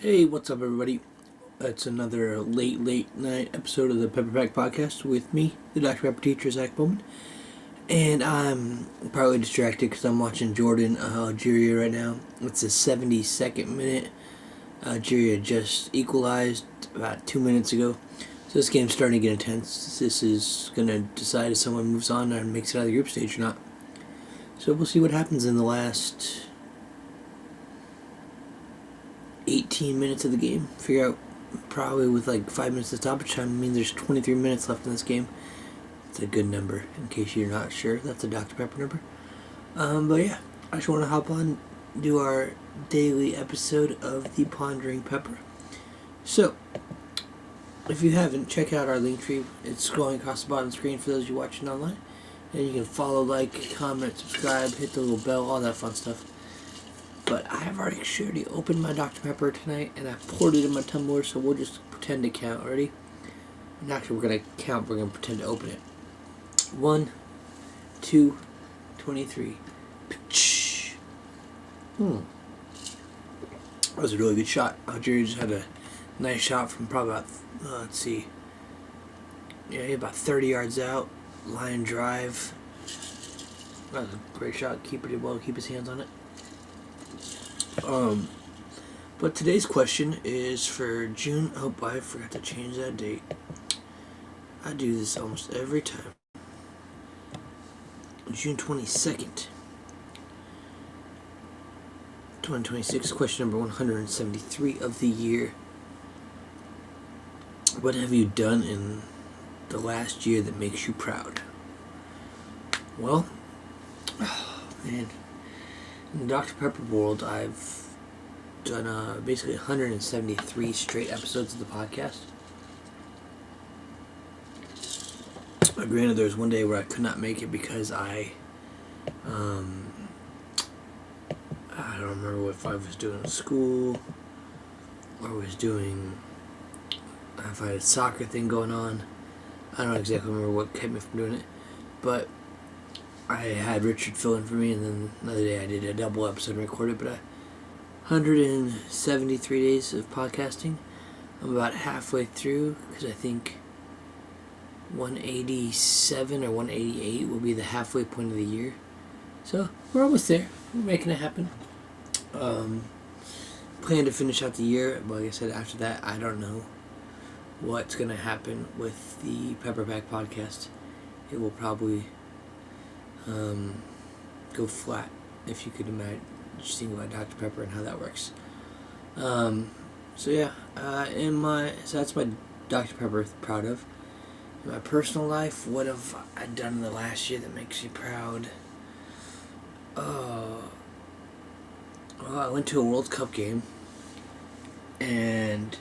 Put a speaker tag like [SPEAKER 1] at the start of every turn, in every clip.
[SPEAKER 1] Hey, what's up, everybody? It's another late night episode of the PepperPack Podcast with me, the Dr. Pepper teacher, Zach Bowman. And I'm partly distracted because I'm watching Jordan, Algeria right now. It's the 72nd minute. Algeria just equalized about 2 minutes ago. So this game's starting to get intense. This is going to decide if someone moves on and makes it out of the group stage or not. So we'll see what happens in the last 18 minutes of the game. Figure out probably with like 5 minutes of stoppage time. I mean, there's 23 minutes left in this game. It's a good number, in case you're not sure. That's a Dr. Pepper number. But yeah, I just want to hop on, do our daily episode of the Pondering Pepper. So, if you haven't, check out our link tree. It's scrolling across the bottom screen for those of you watching online. And you can follow, like, comment, subscribe, hit the little bell, all that fun stuff. But I have already opened my Dr. Pepper tonight, and I poured it in my tumbler, so we'll just pretend to count. Ready? And actually, we're going to count, we're going to pretend to open it. 1, 2, 23. That was a really good shot. Algeria just had a nice shot from probably about, let's see. Yeah, about 30 yards out. Line drive. That was a great shot. Keeper did well, keep his hands on it. But today's question is for June. Oh, I forgot to change that date. I do this almost every time. June 22nd, 2026, question number 173 of the year. What have you done in the last year that makes you proud? Well, man, in the Dr. Pepper world, I've done basically 173 straight episodes of the podcast. Granted, there was one day where I could not make it because I don't remember if I was doing school or was doing, if I had a soccer thing going on. I don't exactly remember what kept me from doing it, but I had Richard fill in for me, and then another day I did a double episode and recorded. But 173 days of podcasting. I'm about halfway through, because I think 187 or 188 will be the halfway point of the year. So we're almost there. We're making it happen. Plan to finish out the year, but like I said, after that, I don't know what's going to happen with the PepperPack podcast. It will probably go flat, if you could imagine, just think about Dr. Pepper and how that works. So yeah, so that's my Dr. Pepper proud of. In my personal life, what have I done in the last year that makes me proud? Well, I went to a World Cup game, and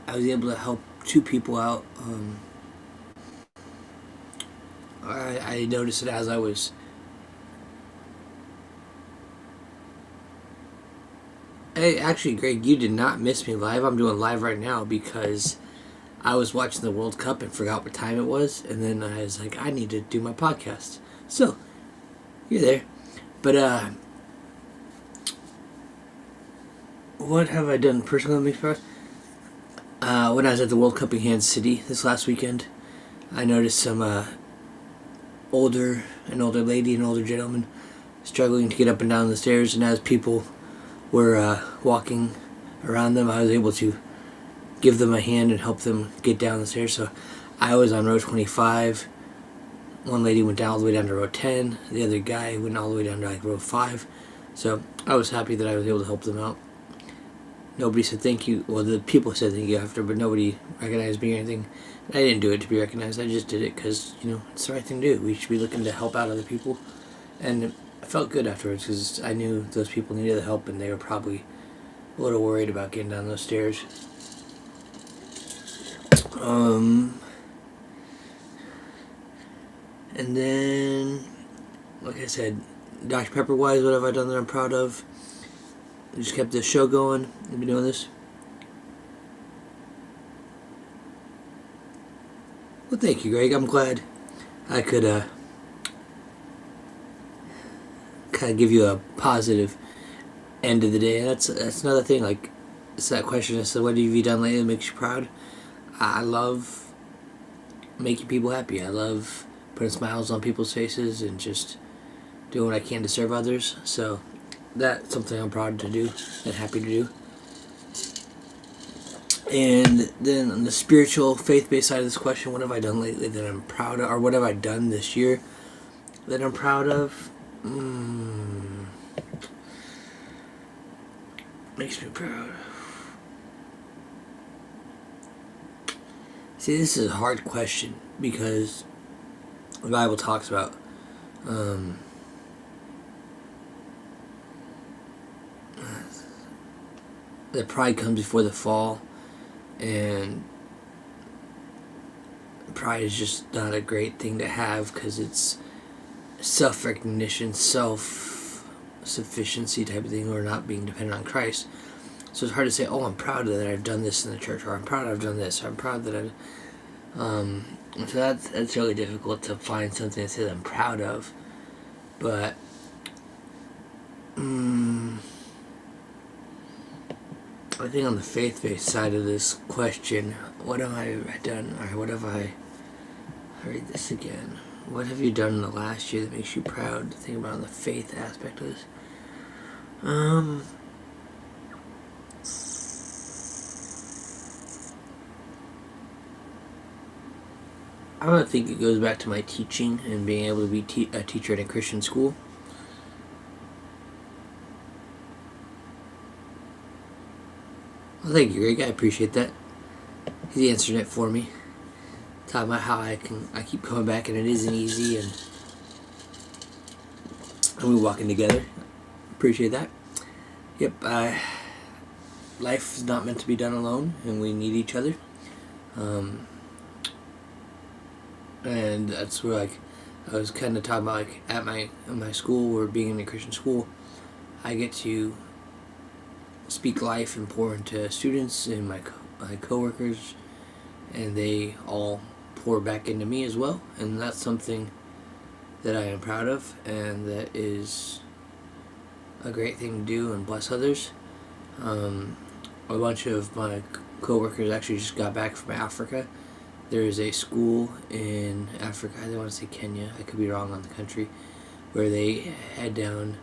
[SPEAKER 1] I was able to help 2 people out. I noticed it as I was. Hey, actually, Greg, you did not miss me live. I'm doing live right now because I was watching the World Cup and forgot what time it was, and then I was like, I need to do my podcast. So, you're there. But, what have I done personally that makes me proud? When I was at the World Cup in Kansas City this last weekend, I noticed some, an older lady and older gentleman struggling to get up and down the stairs, and as people were walking around them, I was able to give them a hand and help them get down the stairs. So I was on row 25. One lady went all the way down to row 10. The other guy went all the way down to like row 5. So I was happy that I was able to help them out. Nobody said thank you. Well, the people said thank you after, but nobody recognized me or anything. I didn't do it to be recognized. I just did it because, it's the right thing to do. We should be looking to help out other people. And I felt good afterwards because I knew those people needed the help, and they were probably a little worried about getting down those stairs. And then, like I said, Dr. Pepper-wise, what have I done that I'm proud of? I just kept this show going. I've been doing this. Well, thank you, Greg. I'm glad I could kind of give you a positive end of the day. And that's another thing. Like, it's that question. I said, what have you done lately that makes you proud? I love making people happy. I love putting smiles on people's faces and just doing what I can to serve others. So that's something I'm proud to do and happy to do. And then on the spiritual, faith-based side of this question, what have I done lately that I'm proud of? Or what have I done this year that I'm proud of? Makes me proud. See, this is a hard question because the Bible talks about that pride comes before the fall, and pride is just not a great thing to have because it's self-recognition, self-sufficiency type of thing, or not being dependent on Christ. So it's hard to say, oh, I'm proud that I've done this in the church, or I'm proud I've done this, or I'm proud that I've... so that's really difficult to find something to say that I'm proud of. But... I think on the faith-based side of this question, what have I done, or what have I... I'll read this again. What have you done in the last year that makes you proud to think about on the faith aspect of this? I don't think it goes back to my teaching and being able to be a teacher in a Christian school. Well, thank you, Greg. I appreciate that. He's answering it for me. Talking about how I keep coming back and it isn't easy, and we're walking together. Appreciate that. Yep. Life is not meant to be done alone, and we need each other. And that's where, like, I was kind of talking about, like, at my school, or being in a Christian school, I get to speak life and pour into students and my coworkers, and they all pour back into me as well. And that's something that I am proud of, and that is a great thing to do and bless others. A bunch of my coworkers actually just got back from Africa. There is a school in Africa, I don't want to say Kenya, I could be wrong on the country, where they head down,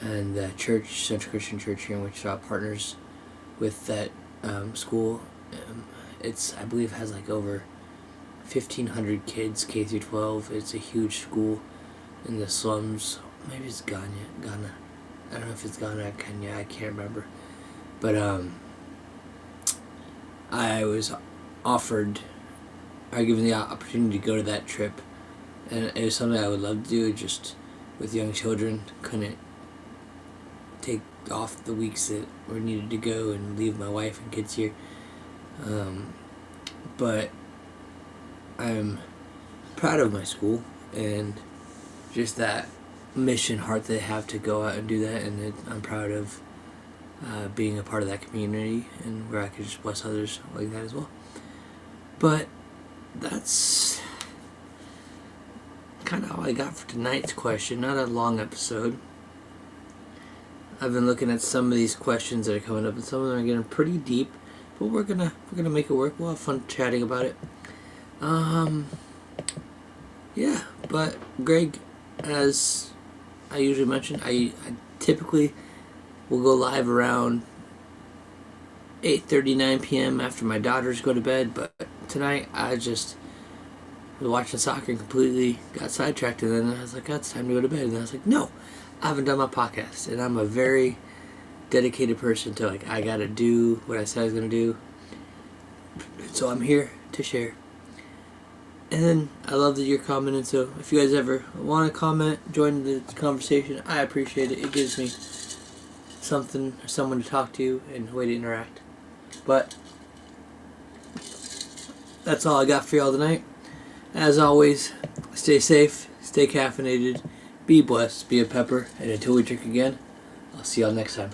[SPEAKER 1] and the church, Central Christian Church here in Wichita, partners with that school. It's, I believe, has like over 1,500 kids, K through 12. It's a huge school in the slums. Maybe it's Ghana. I don't know if it's Ghana or Kenya, I can't remember. But I was offered, or given the opportunity to go to that trip, and it was something I would love to do, just with young children. Couldn't take off the weeks that were needed to go and leave my wife and kids here. But I'm proud of my school and just that mission heart they have to go out and do that, and I'm proud of being a part of that community and where I could just bless others like that as well. But that's kind of all I got for tonight's question. Not a long episode. I've been looking at some of these questions that are coming up, and some of them are getting pretty deep, but we're gonna make it work. We'll have fun chatting about it. Yeah, but Greg, as I usually mention, I typically will go live around 8:39 p.m. after my daughters go to bed, but tonight I just was watching soccer and completely got sidetracked, and then I was like, oh, it's time to go to bed. And I was like, no, I haven't done my podcast, and I'm a very dedicated person to, like, I gotta do what I said I was gonna do. So I'm here to share. And then I love that you're commenting, so if you guys ever want to comment, join the conversation, I appreciate it. It gives me something or someone to talk to and a way to interact. But that's all I got for y'all tonight. As always, stay safe, stay caffeinated, be blessed, be a pepper, and until we drink again, I'll see y'all next time.